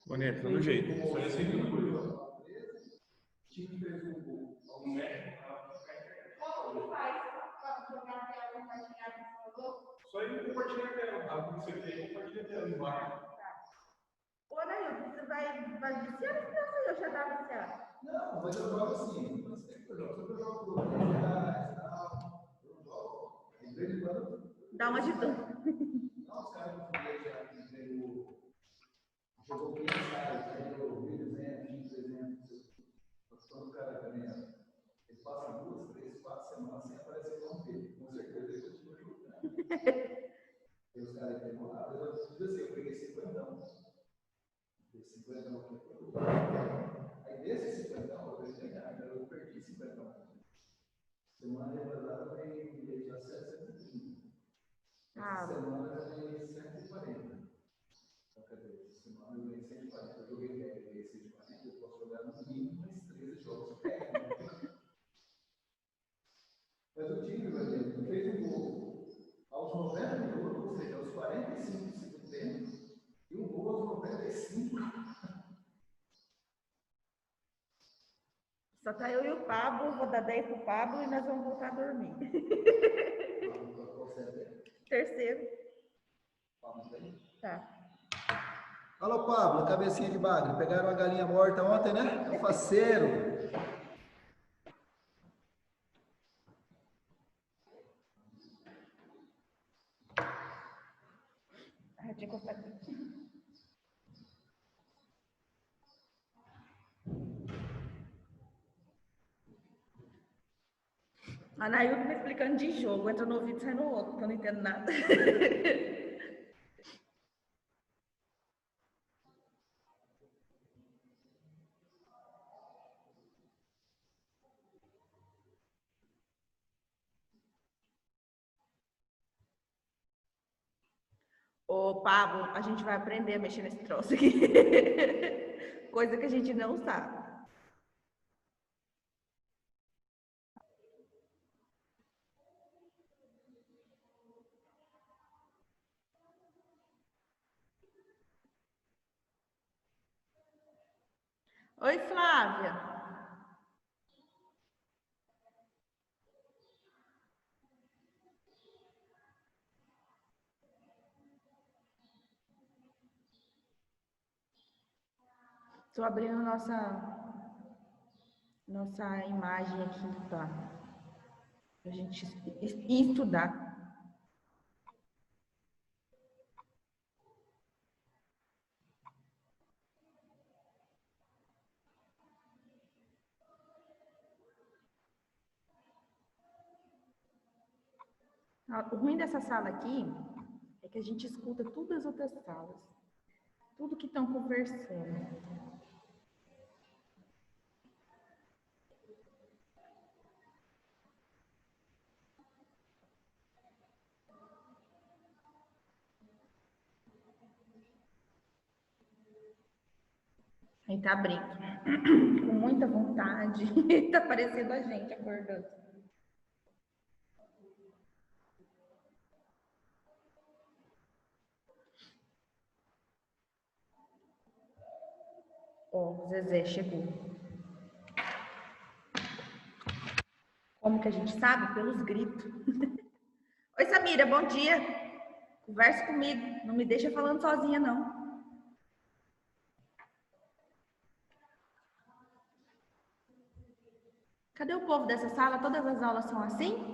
Bonito, do jeito. Só ia ser uma coisa. O time fez um gol. O médico Como que faz para jogar a tela compartilhada, por favor? só ele compartilhar a tela. Abre o que você tem, compartilha a tela embaixo. Ô, Anailton, você vai viciar as crianças? Eu já estava viciada. Não, mas eu jogo assim. Mas tem que eu jogo. Sempre eu jogo por R$10, eu jogo. De vez em quando. Dá uma de tudo. Não, os caras não foguete já que jogou 500 caras, ganhou 1.200, 1.300. Quando o cara ganha, ele passa 2, 3, 4 semanas sem aparecer com dele. Com certeza ele continua jogando. E os caras têm uma. Eu peguei 50. Esse 50 aqui é produto. Aí desses 50 eu perdi ganhar, eu perdi 50. Semana retrasada eu ganhei um bilhete a 730. Essa semana eu ganhei 140. Então, quer dizer, essa semana eu ganhei 140. Eu joguei 10, eu ganhei 140. Eu posso jogar no mínimo mais 13 jogos. Mas o time, por exemplo, fez um gol aos 90 minutos, ou seja, aos 45 do segundo tempo, e um gol aos 95. Só tá eu e o Pablo, vou dar 10 pro Pablo e nós vamos voltar a dormir. Terceiro. Tá. Alô, Pablo, cabecinha de bagre. Pegaram uma galinha morta ontem, né? É faceiro. Ah, tinha encostado aqui. A Anailton me explicando de jogo, entra no ouvido e sai no outro, que eu não entendo nada. Ô, Pablo, a gente vai aprender a mexer nesse troço aqui. Coisa que a gente não sabe. Oi, Flávia. Estou abrindo nossa imagem aqui para a gente estudar. O ruim dessa sala aqui é que a gente escuta todas as outras salas, tudo que estão conversando. Aí tá abrindo, com muita vontade, tá parecendo a gente acordando. Ó, o Zezé chegou. Como que a gente sabe? Pelos gritos. Oi, Samira, bom dia. Conversa comigo, não me deixa falando sozinha, não. Cadê o povo dessa sala? Todas as aulas são assim?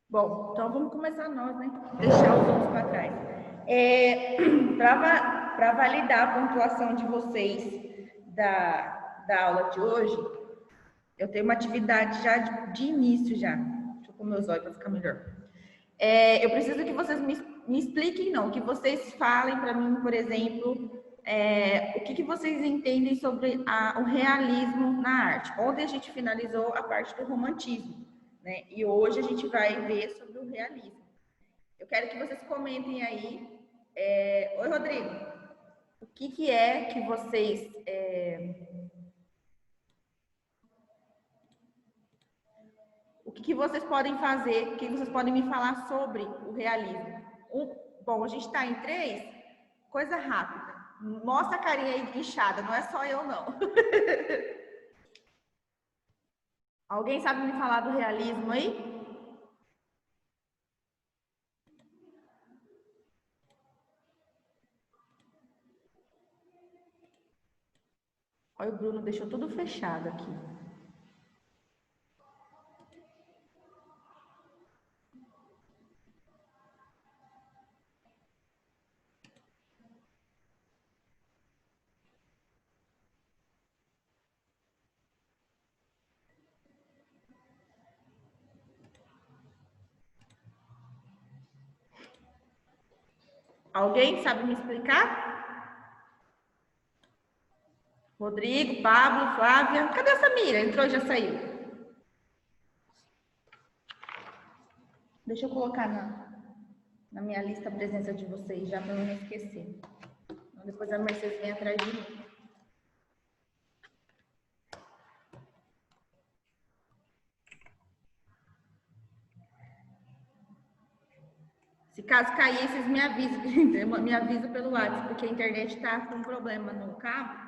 Bom, então vamos começar nós, né? Deixar os outros para trás. Para validar a pontuação de vocês da aula de hoje, eu tenho uma atividade já de início já. Deixa eu pôr meus olhos para ficar melhor. Eu preciso que vocês me expliquem, não, que vocês falem para mim, por exemplo, o que vocês entendem sobre o realismo na arte. Ontem a gente finalizou a parte do romantismo, né? E hoje a gente vai ver sobre o realismo. Eu quero que vocês comentem aí. Oi, Rodrigo. O que é que vocês... O que vocês podem fazer, o que vocês podem me falar sobre o realismo? Bom, a gente está em 3, coisa rápida. Mostra a carinha aí inchada, não é só eu, não. Alguém sabe me falar do realismo aí? Olha, o Bruno deixou tudo fechado aqui. Alguém sabe me explicar? Rodrigo, Pablo, Flávia. Cadê a Samira? Entrou e já saiu. Deixa eu colocar na minha lista a presença de vocês, já para eu não esquecer. Depois a Mercedes vem atrás de mim. Se caso cair, vocês me avisam. Me avisam pelo WhatsApp, porque a internet está com problema no cabo.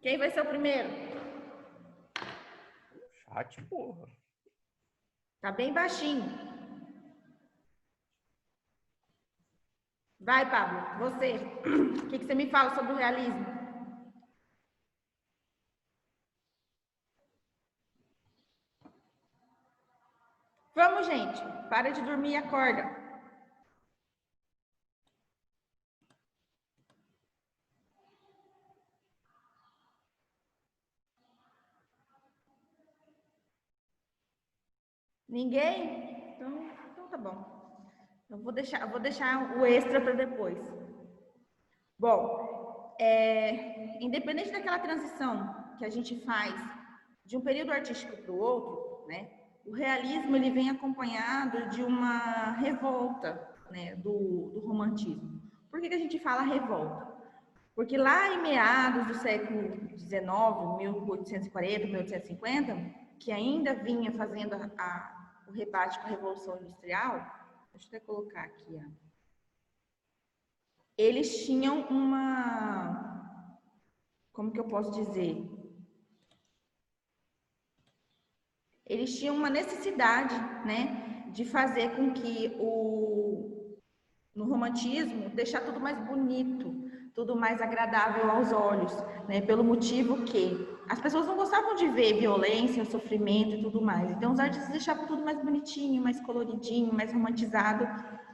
Quem vai ser o primeiro? Chat, porra. Tá bem baixinho. Vai, Pablo, você. O que você me fala sobre o realismo? Vamos, gente. Para de dormir e acorda. Ninguém? Então tá bom. Eu vou deixar o extra para depois. Bom, independente daquela transição que a gente faz de um período artístico para o outro, né? O realismo ele vem acompanhado de uma revolta, né, do romantismo. Por que a gente fala revolta? Porque lá em meados do século XIX, 1840, 1850, que ainda vinha fazendo o rebate com a Revolução Industrial, deixa eu até colocar aqui, ó. Eles tinham como que eu posso dizer? Eles tinham uma necessidade, né, de fazer com que no romantismo, deixar tudo mais bonito, tudo mais agradável aos olhos, né, pelo motivo que as pessoas não gostavam de ver violência, sofrimento e tudo mais. Então, os artistas deixavam tudo mais bonitinho, mais coloridinho, mais romantizado,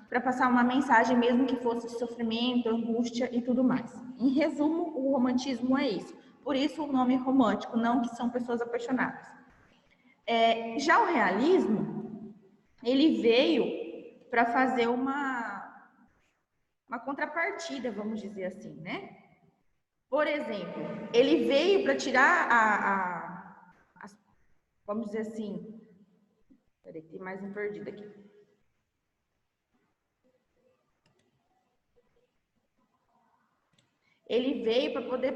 para passar uma mensagem, mesmo que fosse de sofrimento, angústia e tudo mais. Em resumo, o romantismo é isso. Por isso, o nome romântico, não que são pessoas apaixonadas. Já o realismo, ele veio para fazer uma contrapartida, vamos dizer assim, né? Por exemplo, ele veio para tirar vamos dizer assim, peraí, tem mais um perdido aqui. Ele veio para poder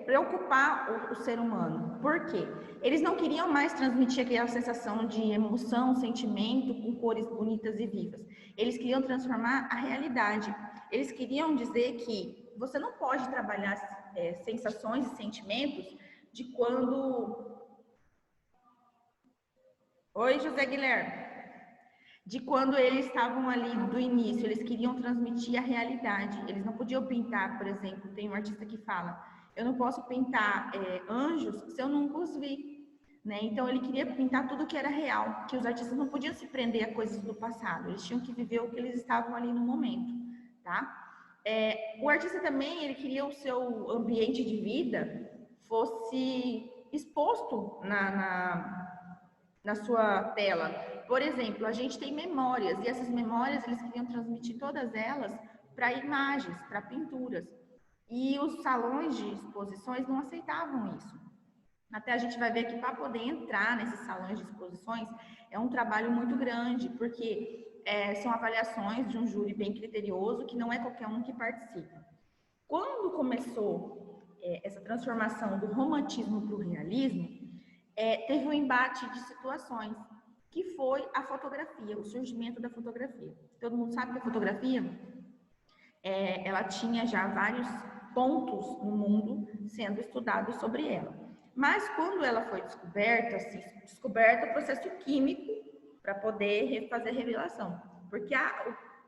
preocupar o ser humano. Por quê? Eles não queriam mais transmitir aquela sensação de emoção, sentimento com cores bonitas e vivas. Eles queriam transformar a realidade. Eles queriam dizer que você não pode trabalhar sensações e sentimentos de quando... Oi, José Guilherme. De quando eles estavam ali do início, eles queriam transmitir a realidade. Eles não podiam pintar, por exemplo, tem um artista que fala, eu não posso pintar anjos se eu nunca os vi. Né? Então, ele queria pintar tudo que era real, que os artistas não podiam se prender a coisas do passado, eles tinham que viver o que eles estavam ali no momento. Tá? O artista também, ele queria o seu ambiente de vida fosse exposto na sua tela. por exemplo, a gente tem memórias, e essas memórias eles queriam transmitir todas elas para imagens, para pinturas. E os salões de exposições não aceitavam isso. Até a gente vai ver que para poder entrar nesses salões de exposições é um trabalho muito grande, porque são avaliações de um júri bem criterioso, que não é qualquer um que participa. Quando começou essa transformação do romantismo para o realismo, teve um embate de situações, que foi a fotografia, o surgimento da fotografia. Todo mundo sabe que a fotografia, ela tinha já vários pontos no mundo sendo estudados sobre ela. Mas quando ela foi descoberta, o processo químico para poder fazer a revelação. Porque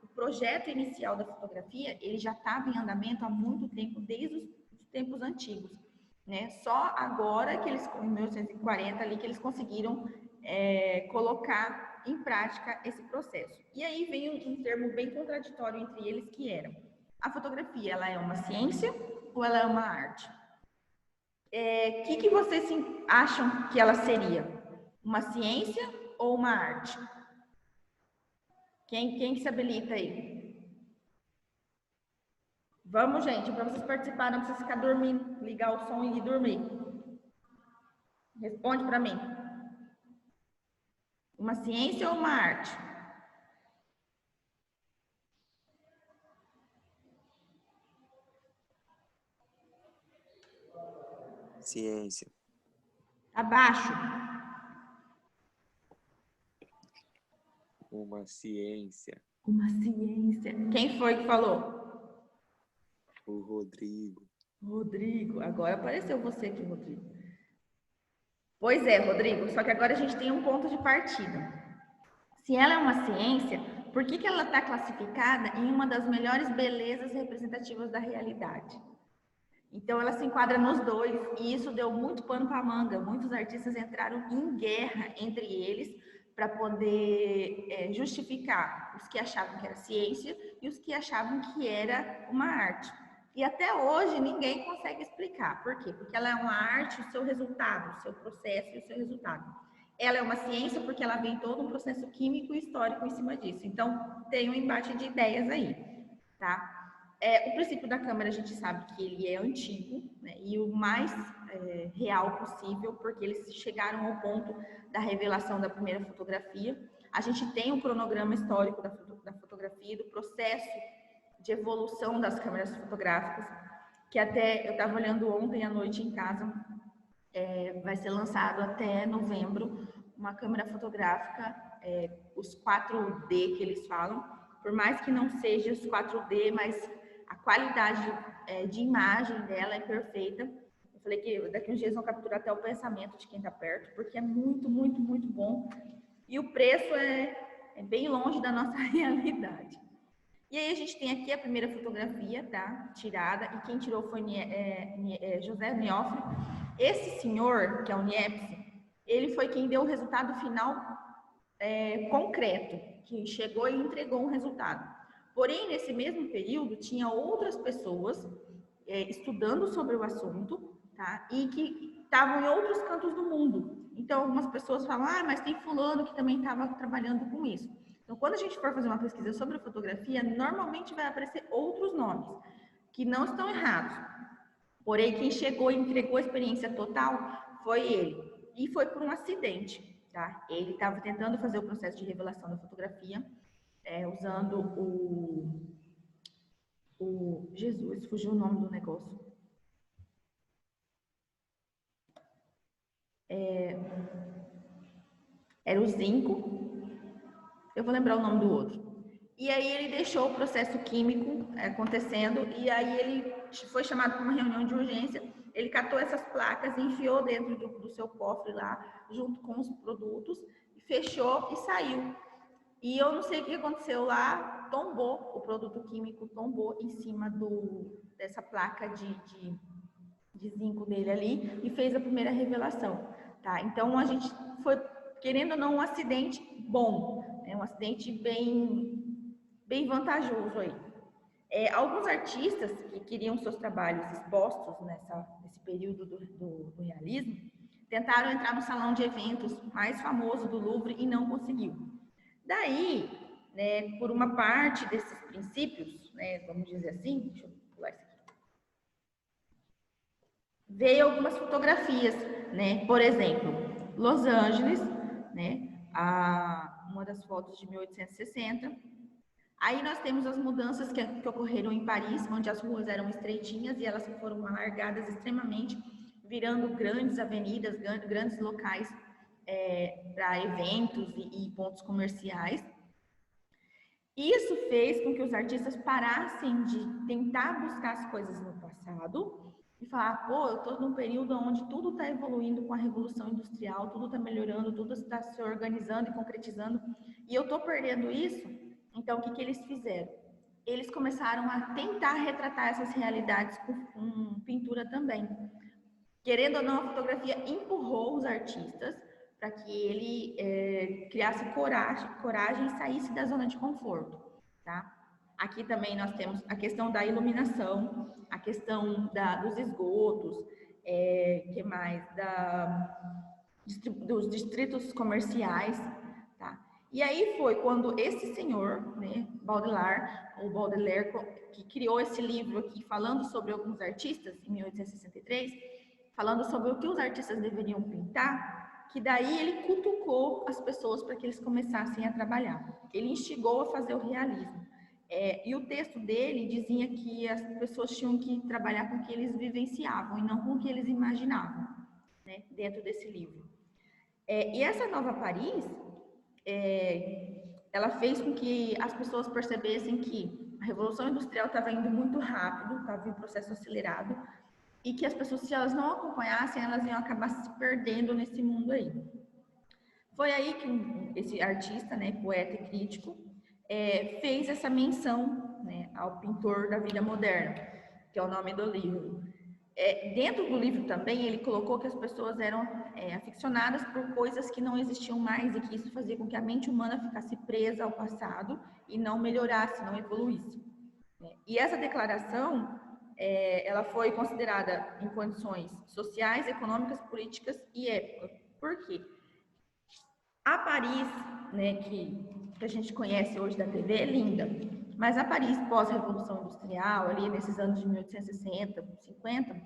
o projeto inicial da fotografia, ele já estava em andamento há muito tempo, desde os tempos antigos. Né? Só agora, que eles, em 1940, ali, que eles conseguiram colocar em prática esse processo. E aí vem um termo bem contraditório entre eles, que era: a fotografia, ela é uma ciência ou ela é uma arte? Que vocês acham que ela seria? Uma ciência ou uma arte? Quem se habilita aí? Vamos, gente, para vocês participarem, não precisa ficar dormindo, ligar o som e ir dormir. Responde para mim. Uma ciência ou uma arte? Ciência. Abaixo. Uma ciência. Uma ciência. Quem foi que falou? O Rodrigo. Rodrigo. Agora apareceu você aqui, Rodrigo. Pois é, Rodrigo. Só que agora a gente tem um ponto de partida. Se ela é uma ciência, por que ela está classificada em uma das melhores belezas representativas da realidade? Então, ela se enquadra nos dois, e isso deu muito pano para a manga. Muitos artistas entraram em guerra entre eles para poder justificar os que achavam que era ciência e os que achavam que era uma arte. E até hoje ninguém consegue explicar. Por quê? Porque ela é uma arte, o seu resultado, o seu processo e o seu resultado. Ela é uma ciência porque ela vem todo um processo químico e histórico em cima disso. Então, tem um embate de ideias aí, tá? O princípio da câmera, a gente sabe que ele é antigo, né, e o mais real possível, porque eles chegaram ao ponto da revelação da primeira fotografia. A gente tem um cronograma histórico da fotografia, do processo de evolução das câmeras fotográficas, que até eu estava olhando ontem à noite em casa, vai ser lançado até novembro uma câmera fotográfica, os 4D que eles falam, por mais que não seja os 4D, mas a qualidade de imagem dela é perfeita. Eu falei que daqui uns dias vão capturar até o pensamento de quem está perto, porque é muito, muito, muito bom. E o preço é bem longe da nossa realidade. E aí a gente tem aqui a primeira fotografia, tá? Tirada, e quem tirou foi José Niofre. Esse senhor, que é o Niepce, ele foi quem deu o resultado final concreto, que chegou e entregou um resultado. Porém, nesse mesmo período, tinha outras pessoas estudando sobre o assunto, tá? E que estavam em outros cantos do mundo. Então, algumas pessoas falam, mas tem fulano que também estava trabalhando com isso. Então, quando a gente for fazer uma pesquisa sobre a fotografia, normalmente vai aparecer outros nomes, que não estão errados. Porém, quem chegou e entregou a experiência total foi ele. E foi por um acidente, tá? Ele estava tentando fazer o processo de revelação da fotografia, usando o Jesus, fugiu o nome do negócio. Era o zinco. Eu vou lembrar o nome do outro. E aí ele deixou o processo químico acontecendo, e aí ele foi chamado para uma reunião de urgência. Ele catou essas placas e enfiou dentro do seu cofre lá, junto com os produtos, fechou e saiu. E eu não sei o que aconteceu lá, tombou, o produto químico tombou em cima dessa placa de zinco dele ali e fez a primeira revelação, tá? Então, a gente foi, querendo ou não, um acidente bom, né? Um acidente bem vantajoso aí. Alguns artistas que queriam seus trabalhos expostos nesse período do realismo, tentaram entrar no salão de eventos mais famoso do Louvre e não conseguiu. Daí, né, por uma parte desses princípios, né, vamos dizer assim, deixa eu pular isso aqui, veio algumas fotografias, né, por exemplo, Los Angeles, né, uma das fotos de 1860. Aí nós temos as mudanças que ocorreram em Paris, onde as ruas eram estreitinhas e elas foram alargadas extremamente, virando grandes avenidas, grandes locais para eventos e pontos comerciais. Isso fez com que os artistas parassem de tentar buscar as coisas no passado e falar, pô, eu estou num período onde tudo está evoluindo com a Revolução Industrial, tudo está melhorando, tudo está se organizando e concretizando, e eu estou perdendo isso. Então, o que eles fizeram? Eles começaram a tentar retratar essas realidades com pintura também. Querendo ou não, a fotografia empurrou os artistas para que ele criasse coragem e saísse da zona de conforto, tá? Aqui também nós temos a questão da iluminação, a questão dos esgotos, que mais? Dos distritos comerciais, tá? E aí foi quando esse senhor, né, Baudelaire, que criou esse livro aqui, falando sobre alguns artistas, em 1863, falando sobre o que os artistas deveriam pintar, que daí ele cutucou as pessoas para que eles começassem a trabalhar. Ele instigou a fazer o realismo. E o texto dele dizia que as pessoas tinham que trabalhar com o que eles vivenciavam e não com o que eles imaginavam, né, dentro desse livro. E essa nova Paris, ela fez com que as pessoas percebessem que a Revolução Industrial estava indo muito rápido, estava em um processo acelerado, e que as pessoas, se elas não acompanhassem, elas iam acabar se perdendo nesse mundo aí. Foi aí que esse artista, né, poeta e crítico, fez essa menção, né, ao pintor da vida moderna, que é o nome do livro. Dentro do livro também, ele colocou que as pessoas eram aficionadas por coisas que não existiam mais e que isso fazia com que a mente humana ficasse presa ao passado e não melhorasse, não evoluísse. E essa declaração, ela foi considerada em condições sociais, econômicas, políticas e época. Por quê? A Paris, né, que a gente conhece hoje da TV, é linda, mas a Paris pós-Revolução Industrial, ali nesses anos de 1860, 50,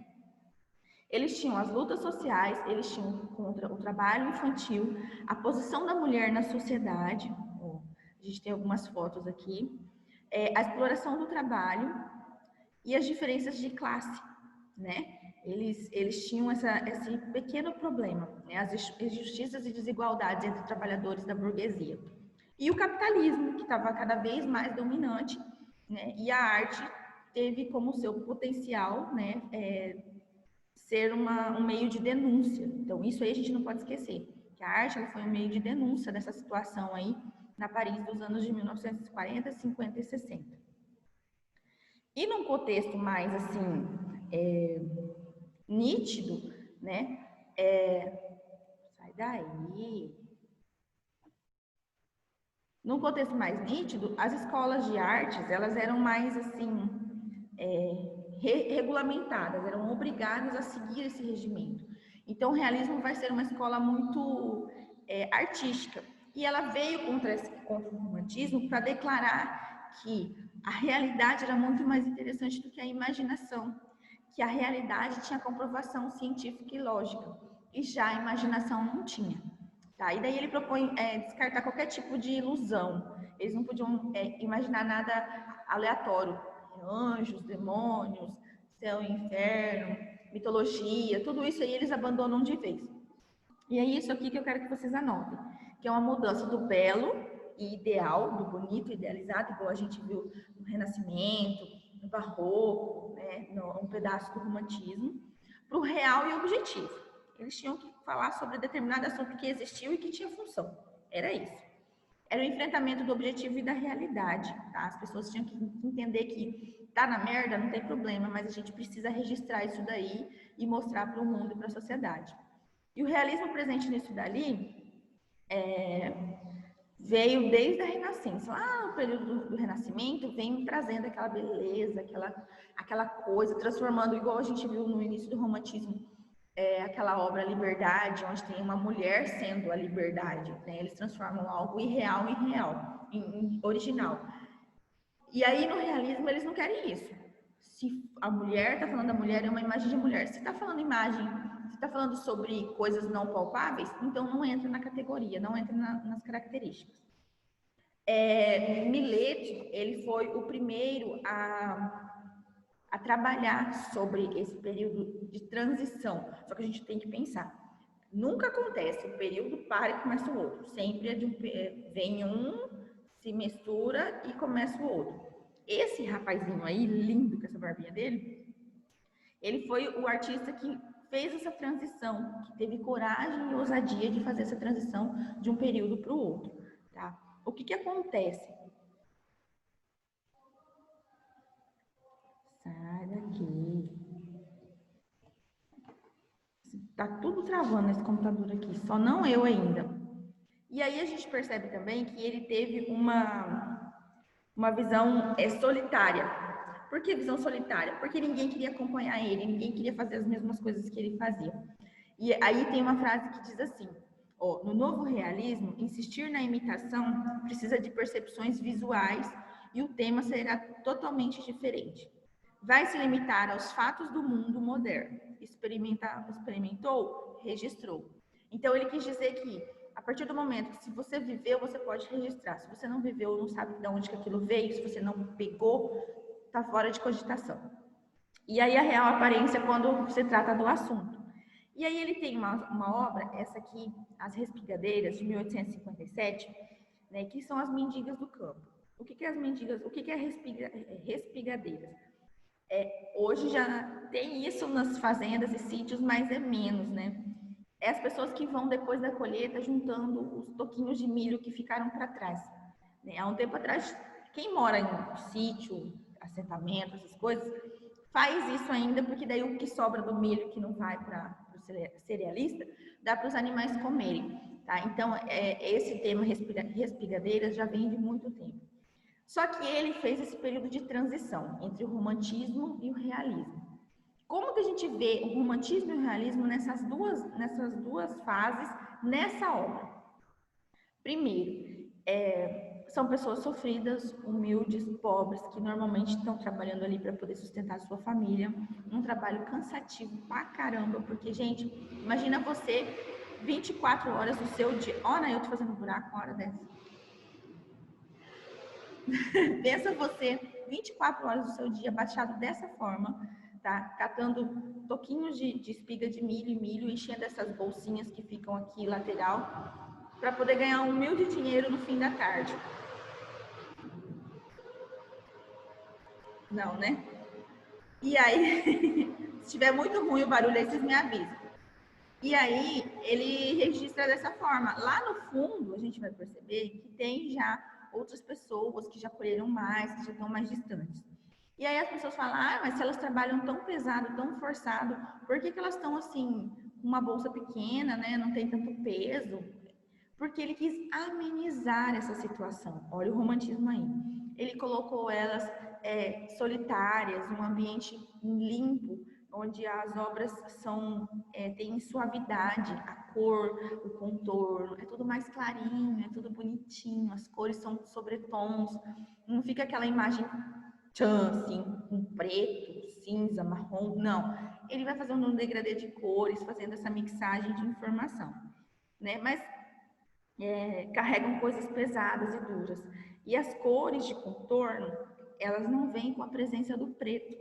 eles tinham as lutas sociais, eles tinham contra o trabalho infantil, a posição da mulher na sociedade, a gente tem algumas fotos aqui, a exploração do trabalho e as diferenças de classe, né? Eles tinham esse pequeno problema, né? As injustiças e desigualdades entre trabalhadores da burguesia. E o capitalismo, que estava cada vez mais dominante, né? E a arte teve como seu potencial, né, ser um meio de denúncia. Então, isso aí a gente não pode esquecer, que a arte ela foi um meio de denúncia dessa situação aí na Paris dos anos de 1940, 50 e 60. E num contexto mais, assim, nítido, né? Sai daí. Num contexto mais nítido, as escolas de artes, elas eram mais, assim, regulamentadas, eram obrigadas a seguir esse regimento. Então, o realismo vai ser uma escola muito artística. E ela veio contra o romantismo para declarar que a realidade era muito mais interessante do que a imaginação, que a realidade tinha comprovação científica e lógica, e já a imaginação não tinha. Tá? E daí ele propõe descartar qualquer tipo de ilusão. Eles não podiam imaginar nada aleatório. Anjos, demônios, céu e inferno, mitologia, tudo isso aí eles abandonam de vez. E é isso aqui que eu quero que vocês anotem, que é uma mudança do belo e ideal, do bonito, idealizado, igual a gente viu no Renascimento, no Barroco, né, um pedaço do romantismo, para o real e objetivo. Eles tinham que falar sobre determinado assunto que existiu e que tinha função. Era isso. Era o enfrentamento do objetivo e da realidade. Tá? As pessoas tinham que entender que tá na merda, não tem problema, mas a gente precisa registrar isso daí e mostrar para o mundo e para a sociedade. E o realismo presente nisso dali veio desde a Renascença. Lá no período do Renascimento, vem trazendo aquela beleza, aquela coisa, transformando, igual a gente viu no início do romantismo, aquela obra Liberdade, onde tem uma mulher sendo a liberdade, né? Eles transformam algo irreal em real, em original. E aí, no realismo, eles não querem isso. Se a mulher está falando da mulher, é uma imagem de mulher. Se está falando imagem, se está falando sobre coisas não palpáveis, então não entra na categoria, não entra nas características. Millet, ele foi o primeiro a trabalhar sobre esse período de transição. Só que a gente tem que pensar, nunca acontece o período para e começa o outro. Sempre vem um, se mistura e começa o outro. Esse rapazinho aí, lindo com essa barbinha dele, ele foi o artista que fez essa transição, que teve coragem e ousadia de fazer essa transição de um período para o outro, tá? O que acontece? Sai daqui. Tá tudo travando nesse computador aqui, só não eu ainda. E aí a gente percebe também que ele teve uma visão solitária. Por que visão solitária? Porque ninguém queria acompanhar ele, ninguém queria fazer as mesmas coisas que ele fazia. E aí tem uma frase que diz assim, no novo realismo, insistir na imitação precisa de percepções visuais e o tema será totalmente diferente. Vai se limitar aos fatos do mundo moderno. Experimentou, registrou. Então ele quis dizer que a partir do momento que se você viveu, você pode registrar. Se você não viveu, não sabe de onde que aquilo veio, se você não pegou, está fora de cogitação. E aí a real aparência quando se trata do assunto. E aí ele tem uma obra, essa aqui, As Respigadeiras, de 1857, né, que são as mendigas do campo. O que é as mendigas? O que é respigadeiras? Hoje já tem isso nas fazendas e sítios, mas é menos, né? É as pessoas que vão depois da colheita juntando os toquinhos de milho que ficaram para trás. Né? Há um tempo atrás, quem mora em sítio, assentamento, essas coisas, faz isso ainda, porque daí o que sobra do milho que não vai para o cerealista, dá para os animais comerem. Tá? Então, esse tema respigadeiras já vem de muito tempo. Só que ele fez esse período de transição entre o romantismo e o realismo. Como que a gente vê o romantismo e o realismo nessas duas fases, nessa obra? Primeiro, são pessoas sofridas, humildes, pobres, que normalmente estão trabalhando ali para poder sustentar a sua família. Um trabalho cansativo pra caramba, porque, gente, imagina você 24 horas do seu dia. Olha, eu tô fazendo buraco uma hora dessa. Pensa você 24 horas do seu dia baixado dessa forma, tá? Catando toquinhos de espiga de milho, enchendo essas bolsinhas que ficam aqui lateral, para poder ganhar um humilde dinheiro no fim da tarde. Não, né? E aí, se estiver muito ruim o barulho, aí vocês me avisam. E aí, ele registra dessa forma. Lá no fundo, a gente vai perceber que tem já outras pessoas que já colheram mais, que já estão mais distantes. E aí as pessoas falam, mas se elas trabalham tão pesado, tão forçado, por que elas estão assim, com uma bolsa pequena, né? Não tem tanto peso? Porque ele quis amenizar essa situação. Olha o romantismo aí. Ele colocou elas solitárias, num ambiente limpo, onde as obras têm suavidade, a cor, o contorno, é tudo mais clarinho, é tudo bonitinho, as cores são sobretons, não fica aquela imagem assim, com preto, cinza, marrom, não. Ele vai fazendo um degradê de cores, fazendo essa mixagem de informação, né? Mas carregam coisas pesadas e duras. E as cores de contorno, elas não vêm com a presença do preto,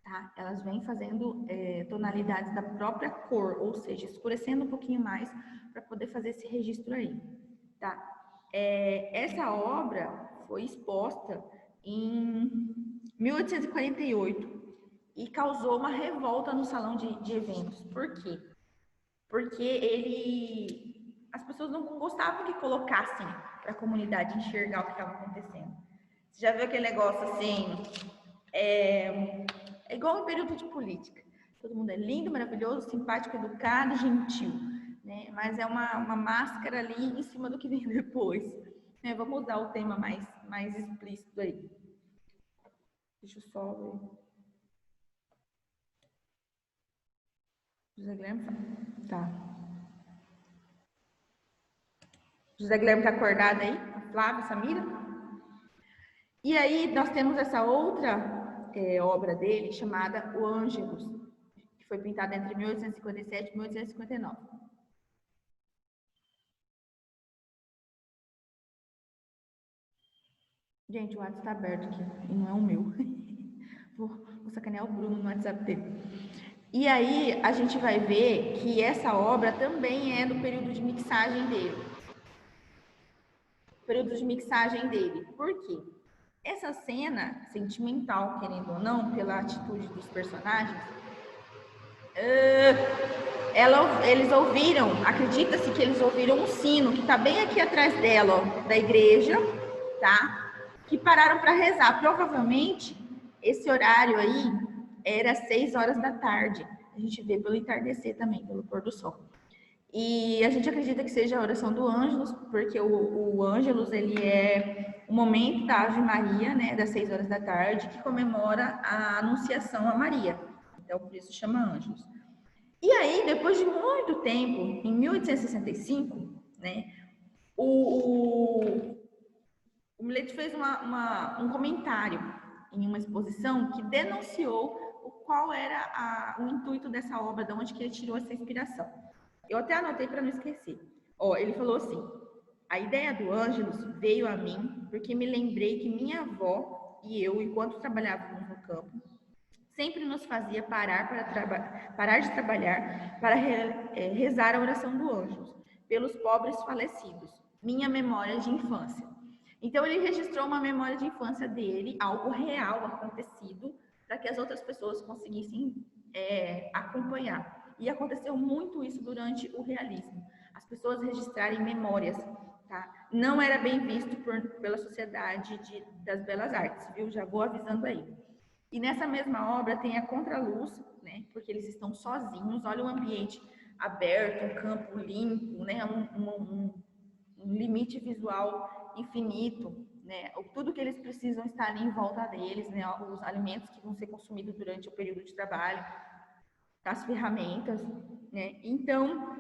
tá? Elas vêm fazendo tonalidades da própria cor, ou seja, escurecendo um pouquinho mais para poder fazer esse registro aí, tá? Essa obra foi exposta em 1848 e causou uma revolta no salão de eventos. Por quê? Porque as pessoas não gostavam que colocassem para a comunidade enxergar o que estava acontecendo. Você já viu aquele negócio assim? É igual um período de política. Todo mundo é lindo, maravilhoso, simpático, educado, gentil, né? Mas é uma máscara ali em cima do que vem depois. Vamos usar o tema mais explícito aí. Deixa eu só ver. José Guilherme? Tá. José Guilherme tá acordado aí? A Flávia, a Samira? E aí nós temos essa outra obra dele chamada O Ângelus, que foi pintada entre 1857 e 1859. Gente, o WhatsApp está aberto aqui e não é o meu. Vou sacanear o Bruno no WhatsApp dele. E aí a gente vai ver que essa obra também é do período de mixagem dele. Por quê? Essa cena sentimental, querendo ou não, pela atitude dos personagens, eles ouviram, acredita-se que eles ouviram um sino que está bem aqui atrás dela, ó, da igreja, tá? Que pararam para rezar. Provavelmente esse horário aí era 6 horas da tarde. A gente vê pelo entardecer também, pelo pôr do sol. E a gente acredita que seja a oração do Ângelus, porque o Ângelus, ele é o momento da Ave Maria, né, das 6 horas da tarde, que comemora a anunciação a Maria. Então, por isso chama Ângelus. E aí, depois de muito tempo, em 1865, né, o Millet fez um comentário em uma exposição que denunciou qual era o intuito dessa obra, de onde que ele tirou essa inspiração. Eu até anotei para não esquecer. Ele falou assim: a ideia do Ângelus veio a mim porque me lembrei que minha avó e eu, enquanto trabalhávamos no campo, sempre nos fazia parar de trabalhar para rezar a oração do Ângelus pelos pobres falecidos, minha memória de infância. Então ele registrou uma memória de infância dele, algo real acontecido, para que as outras pessoas conseguissem acompanhar. E aconteceu muito isso durante o realismo. As pessoas registrarem memórias, tá? Não era bem visto pela sociedade das belas artes, viu? Já vou avisando aí. E nessa mesma obra tem a contraluz, né? Porque eles estão sozinhos, olha o ambiente aberto, um campo limpo, né? Um limite visual infinito, né? Tudo que eles precisam está ali em volta deles, né? Os alimentos que vão ser consumidos durante o período de trabalho, as ferramentas, né? Então,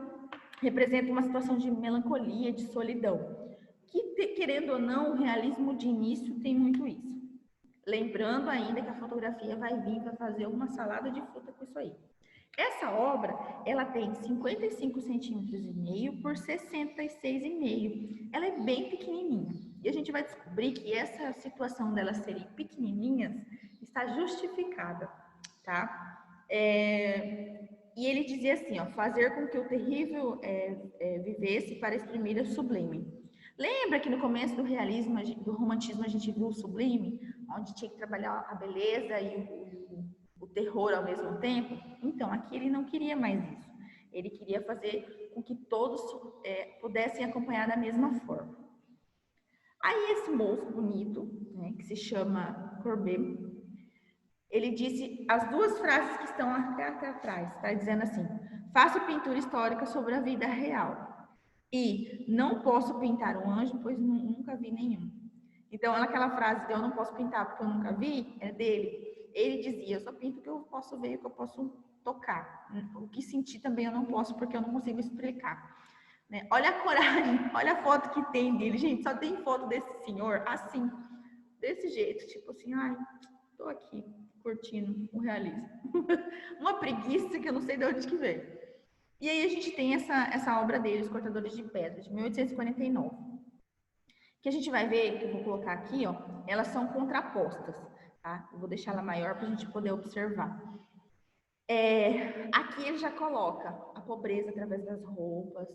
representa uma situação de melancolia, de solidão, que, querendo ou não, o realismo de início tem muito isso. Lembrando ainda que a fotografia vai vir para fazer uma salada de fruta com isso aí. Essa obra, ela tem 55 centímetros e meio por 66,5. Ela é bem pequenininha. E a gente vai descobrir que essa situação delas serem pequenininhas está justificada, tá? E ele dizia assim, ó, fazer com que o terrível vivesse para exprimir o sublime. Lembra que no começo do realismo, do romantismo, a gente viu o sublime, onde tinha que trabalhar a beleza e o terror ao mesmo tempo? Então, aqui ele não queria mais isso. Ele queria fazer com que todos pudessem acompanhar da mesma forma. Aí esse moço bonito, né, que se chama Courbet, ele disse as duas frases que estão até atrás, está dizendo assim: faço pintura histórica sobre a vida real e não posso pintar um anjo, pois nunca vi nenhum. Então, aquela frase de eu não posso pintar porque eu nunca vi, é dele. Ele dizia, eu só pinto o que eu posso ver, o que eu posso tocar. O que sentir também eu não posso porque eu não consigo explicar. Né? Olha a coragem, olha a foto que tem dele. Gente, só tem foto desse senhor assim, desse jeito, tipo assim, ai, tô aqui curtindo o realismo. Uma preguiça que eu não sei de onde que veio. E aí a gente tem essa obra dele, Os Cortadores de Pedra, de 1849. Que a gente vai ver, que eu vou colocar aqui, ó, elas são contrapostas, tá? Eu vou deixar ela maior para a gente poder observar. Aqui ele já coloca a pobreza através das roupas,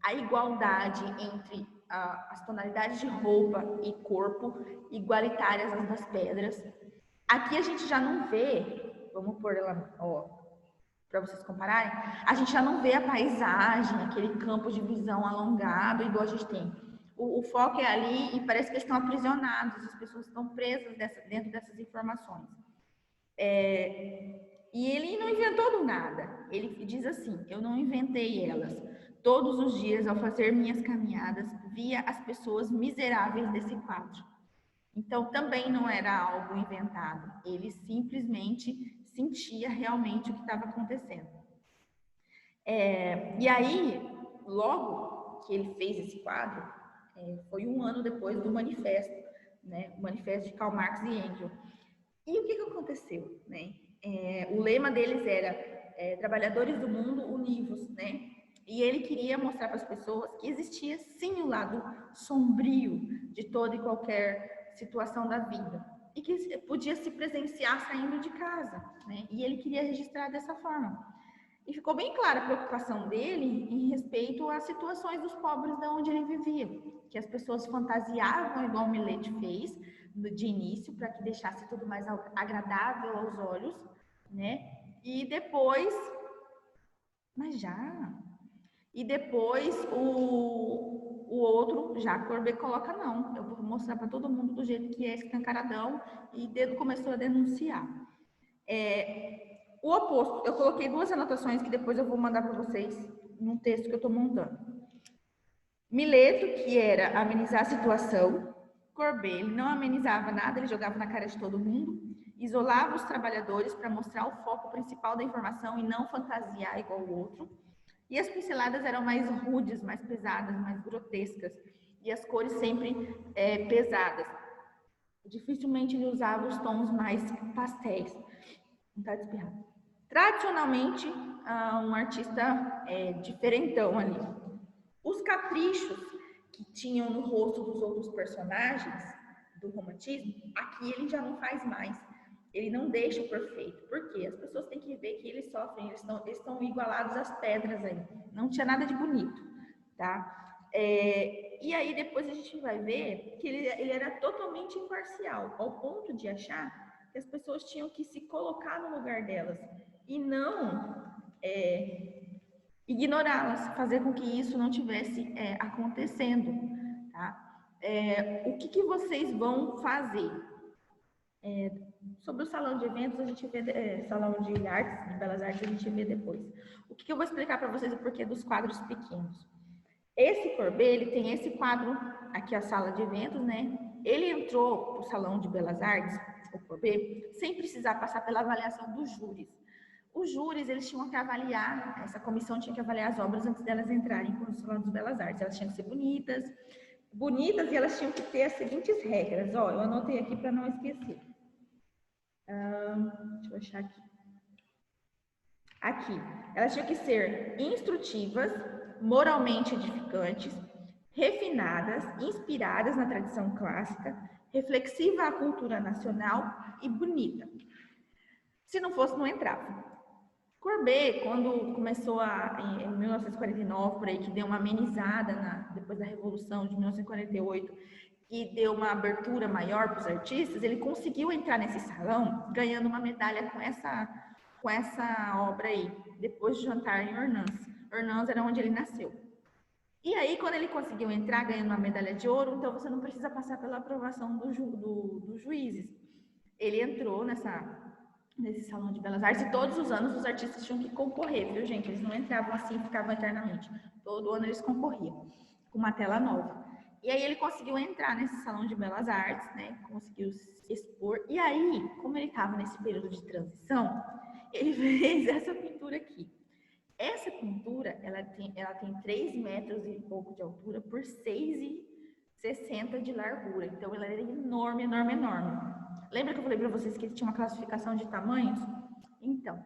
a igualdade entre as tonalidades de roupa e corpo, igualitárias as das pedras. Aqui a gente já não vê, vamos pôr ela, ó, para vocês compararem, a gente já não vê a paisagem, aquele campo de visão alongado, igual a gente tem. O foco é ali e parece que eles estão aprisionados, as pessoas estão presas dentro dessas informações. E ele não inventou do nada. Ele diz assim, eu não inventei elas. Todos os dias, ao fazer minhas caminhadas, via as pessoas miseráveis desse quadro. Então, também não era algo inventado. Ele simplesmente sentia realmente o que estava acontecendo. E aí, logo que ele fez esse quadro, foi um ano depois do manifesto, né? O manifesto de Karl Marx e Engels. E o que aconteceu, né? O lema deles era trabalhadores do mundo univos, né? E ele queria mostrar para as pessoas que existia sim o lado sombrio de toda e qualquer situação da vida e que podia se presenciar saindo de casa, né? E ele queria registrar dessa forma. E ficou bem clara a preocupação dele em respeito às situações dos pobres de onde ele vivia, que as pessoas fantasiavam, igual o Millet fez de início, para que deixasse tudo mais agradável aos olhos, né? E depois, E depois o outro, já Courbet coloca não, eu vou mostrar para todo mundo do jeito que é escancaradão, e dedo começou a denunciar. O oposto, eu coloquei duas anotações que depois eu vou mandar para vocês num texto que eu estou montando. Mileto, que era amenizar a situação. Courbet, ele não amenizava nada, ele jogava na cara de todo mundo, isolava os trabalhadores para mostrar o foco principal da informação e não fantasiar igual o outro. E as pinceladas eram mais rudes, mais pesadas, mais grotescas. E as cores sempre pesadas. Dificilmente ele usava os tons mais pastéis. Vontade de espirrar. Tradicionalmente, um artista diferentão ali. Os caprichos que tinham no rosto dos outros personagens do romantismo, aqui ele já não faz mais. Ele não deixa o perfeito. Por quê? As pessoas têm que ver que eles sofrem, eles estão igualados às pedras aí. Não tinha nada de bonito, tá? E aí depois a gente vai ver que ele era totalmente imparcial, ao ponto de achar que as pessoas tinham que se colocar no lugar delas e não ignorá-las, fazer com que isso não tivesse acontecendo, tá? O que vocês vão fazer? Sobre o salão de eventos, a gente vê, salão de artes, de belas artes, a gente vê depois. O que eu vou explicar para vocês o porquê dos quadros pequenos. Esse Courbet, ele tem esse quadro, aqui a sala de eventos, né? Ele entrou para o salão de belas artes, o Courbet, sem precisar passar pela avaliação dos júris. Os júris, eles tinham que avaliar, essa comissão tinha que avaliar as obras antes delas entrarem no salão de belas artes. Elas tinham que ser bonitas, e elas tinham que ter as seguintes regras. Ó, eu anotei aqui para não esquecer. Deixa eu achar aqui. Aqui, elas tinham que ser instrutivas, moralmente edificantes, refinadas, inspiradas na tradição clássica, reflexiva à cultura nacional e bonita. Se não fosse, não entrava. Courbet, quando começou em 1949, por aí, que deu uma amenizada depois da Revolução de 1948, e deu uma abertura maior para os artistas, ele conseguiu entrar nesse salão ganhando uma medalha com essa obra aí, depois de jantar em Ornans. Ornans era onde ele nasceu. E aí, quando ele conseguiu entrar ganhando uma medalha de ouro, então você não precisa passar pela aprovação dos juízes. Ele entrou nesse salão de belas artes, e todos os anos os artistas tinham que concorrer, viu, gente? Eles não entravam assim e ficavam eternamente. Todo ano eles concorriam com uma tela nova. E aí ele conseguiu entrar nesse salão de belas artes, né? Conseguiu se expor. E aí, como ele estava nesse período de transição, ele fez essa pintura aqui. Essa pintura, ela tem 3 metros e pouco de altura por 6,60 de largura. Então, ela era enorme, enorme, enorme. Lembra que eu falei para vocês que ele tinha uma classificação de tamanhos? Então,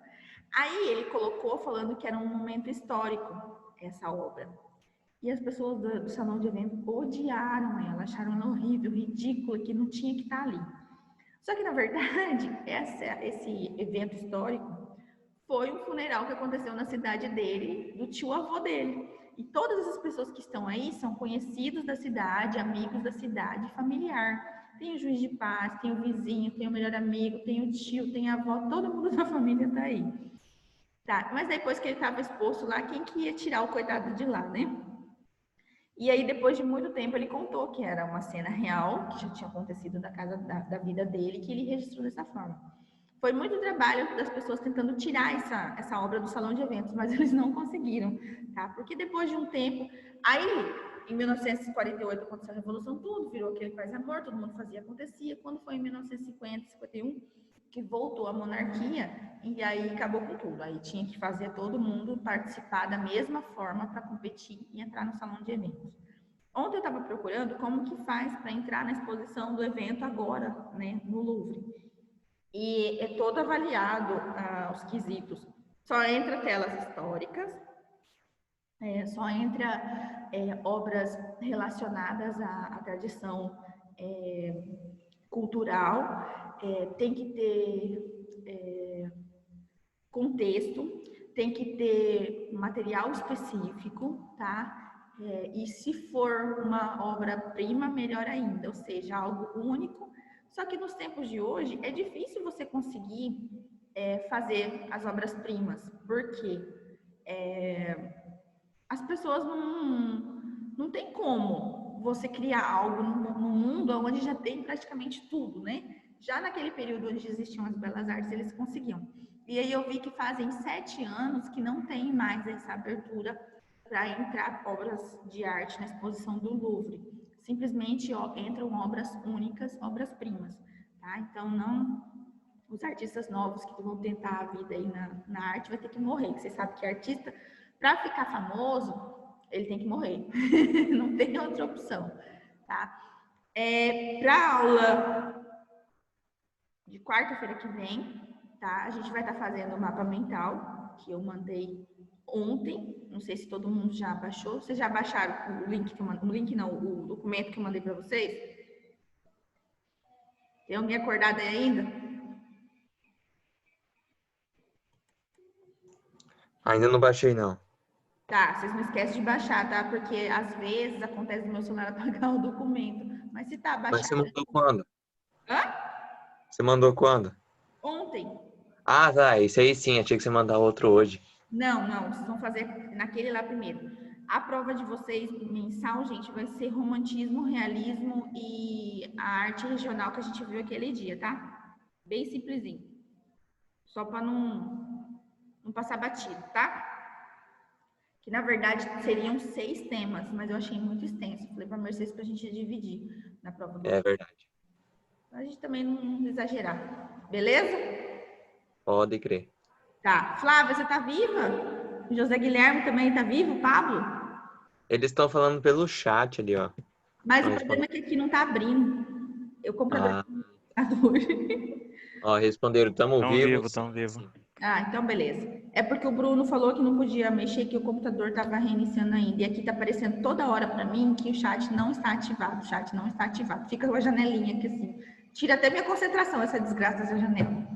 aí ele colocou falando que era um momento histórico, essa obra. E as pessoas do salão de evento odiaram ela, acharam ela horrível, ridícula, que não tinha que estar ali. Só que, na verdade, esse evento histórico foi um funeral que aconteceu na cidade dele, do tio-avô dele. E todas essas pessoas que estão aí são conhecidos da cidade, amigos da cidade, familiar. Tem o juiz de paz, tem o vizinho, tem o melhor amigo, tem o tio, tem a avó, todo mundo da família está aí. Tá, mas depois que ele estava exposto lá, quem que ia tirar o coitado de lá, né? E aí, depois de muito tempo, ele contou que era uma cena real, que já tinha acontecido da casa da vida dele, que ele registrou dessa forma. Foi muito trabalho das pessoas tentando tirar essa obra do salão de eventos, mas eles não conseguiram, tá? Porque depois de um tempo, aí, em 1948, aconteceu a Revolução, tudo virou aquele paz e amor, todo mundo fazia, acontecia. Quando foi em 1950, 51, que voltou a monarquia, e aí acabou com tudo. Aí tinha que fazer todo mundo participar da mesma forma para competir e entrar no salão de eventos. Ontem eu estava procurando como que faz para entrar na exposição do evento agora, né, no Louvre. E é todo avaliado os quesitos. Só entra telas históricas, só entra obras relacionadas à tradição cultural, tem que ter contexto, tem que ter material específico, tá? E se for uma obra-prima, melhor ainda, ou seja, algo único. Só que nos tempos de hoje é difícil você conseguir fazer as obras-primas, porque as pessoas não tem como você criar algo no mundo onde já tem praticamente tudo, né? Já naquele período onde existiam as belas artes, eles conseguiam. E aí eu vi que fazem 7 anos que não tem mais essa abertura para entrar obras de arte na exposição do Louvre. Simplesmente entram obras únicas, obras-primas, tá? Então, os artistas novos que vão tentar a vida aí na arte vai ter que morrer. Você sabe que artista, para ficar famoso, ele tem que morrer. Não tem outra opção, tá? Para aula de quarta-feira que vem, tá? A gente vai estar fazendo o mapa mental, que eu mandei ontem. Não sei se todo mundo já baixou. Vocês já baixaram o link que eu mandei? O link não, o documento que eu mandei para vocês? Tem alguém acordado aí ainda? Ainda não baixei, não. Tá, vocês não esquecem de baixar, tá? Porque às vezes acontece no meu celular apagar o documento. Mas se tá Mas você baixado... mandou quando? Hã? Você mandou quando? Ontem. Ah, tá. Isso aí sim. Achei que você mandar outro hoje. Não, vocês vão fazer naquele lá primeiro. A prova de vocês mensal, gente, vai ser romantismo, realismo e a arte regional que a gente viu aquele dia, tá? Bem simplesinho. Só para não passar batido, tá? Que na verdade seriam 6 temas, mas eu achei muito extenso. Falei para a Mercedes para a gente dividir na prova do É verdade. Pra gente também não exagerar. Beleza? Pode crer. Tá. Flávia, você tá viva? O José Guilherme também tá vivo? Pablo? Eles estão falando pelo chat ali, ó. Mas o Não problema é responderam. que aqui não tá abrindo. Eu computador. Ah, ó, responderam, tamo Tão vivo, vivos. tão vivo. Sim. Ah, então beleza. É porque o Bruno falou que não podia mexer, que o computador tava reiniciando ainda. E aqui tá aparecendo toda hora para mim que o chat não está ativado. O chat não está ativado. Fica com a janelinha aqui assim. Tira até minha concentração essa desgraça dessa janela.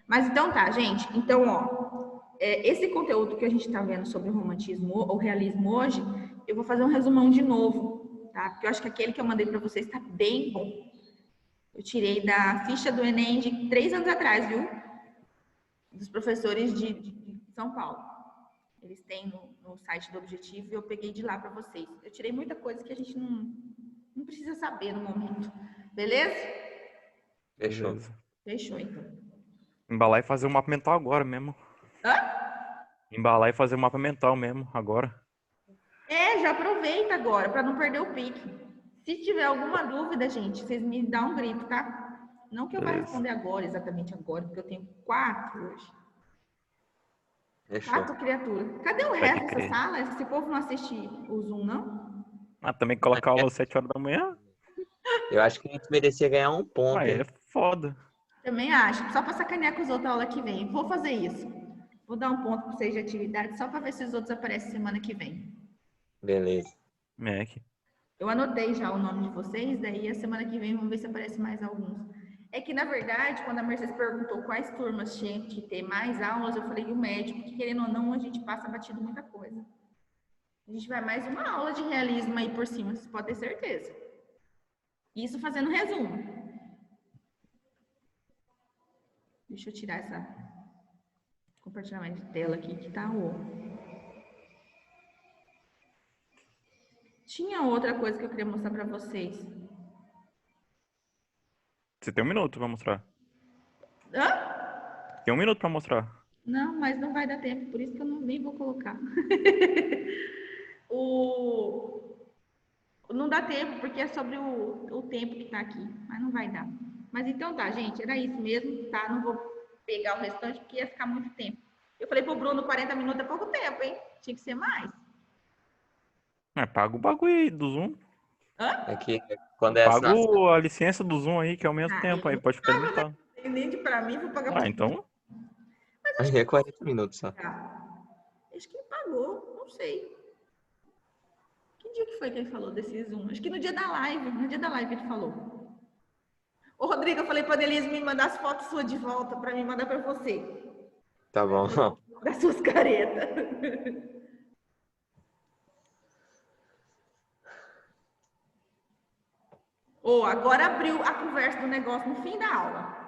Mas então tá, gente. Então, ó, esse conteúdo que a gente tá vendo sobre o romantismo ou realismo hoje, eu vou fazer um resumão de novo, tá? Porque eu acho que aquele que eu mandei para vocês tá bem bom. Eu tirei da ficha do Enem de 3 anos atrás, viu? Dos professores de São Paulo. Eles têm no site do Objetivo e eu peguei de lá para vocês. Eu tirei muita coisa que a gente não precisa saber no momento. Beleza? Fechou. Beleza. Fechou, então. Embalar e fazer o mapa mental agora mesmo. Hã? Embalar e fazer o mapa mental mesmo, agora. Já aproveita agora, para não perder o pique. Se tiver alguma dúvida, gente, vocês me dão um grito, tá? Não que eu vá Beleza. responder agora, exatamente agora, porque eu tenho 4 hoje. Fechou. 4 criaturas. Cadê o Pode resto dessa crer. sala? Esse povo não assiste o Zoom, não? Ah, também colocar aula às 7 horas da manhã? Eu acho que a gente merecia ganhar um ponto, Ué, hein? é foda. Também acho. Só para sacanear com os outros a aula que vem. Vou fazer isso. Vou dar um ponto para vocês de atividade, só para ver se os outros aparecem semana que vem. Beleza. Mac. Eu anotei já o nome de vocês, daí a semana que vem vamos ver se aparece mais alguns. É que, na verdade, quando a Mercedes perguntou quais turmas tinham que ter mais aulas, eu falei o médio, porque querendo ou não, a gente passa batido muita coisa. A gente vai mais uma aula de realismo aí por cima, vocês podem ter certeza. Isso fazendo resumo. Deixa eu tirar essa compartilhamento de tela aqui, que tá Tinha outra coisa que eu queria mostrar para vocês. Você tem 1 minuto pra mostrar. Hã? Tem 1 minuto pra mostrar. Não, mas não vai dar tempo, por isso que eu nem vou colocar. Não dá tempo, porque é sobre o tempo que tá aqui, mas não vai dar. Mas então tá, gente, era isso mesmo, tá? Não vou pegar o restante, porque ia ficar muito tempo. Eu falei pro Bruno, 40 minutos é pouco tempo, hein? Tinha que ser mais. Paga o bagulho aí do Zoom. É que quando é assinação, Pago a licença do Zoom aí, que aumenta o tempo aí, Eu pode ficar limitado. não tenho nem de pra mim, vou pagar pra Então, aí é 40 minutos só. pagar. Acho que ele pagou, não sei. Que dia que foi que ele falou desse Zoom? Acho que no dia da live ele falou. Ô, Rodrigo, eu falei pra Denise me mandar as fotos suas de volta pra me mandar pra você. Tá bom. Das suas caretas. Agora abriu a conversa do negócio no fim da aula.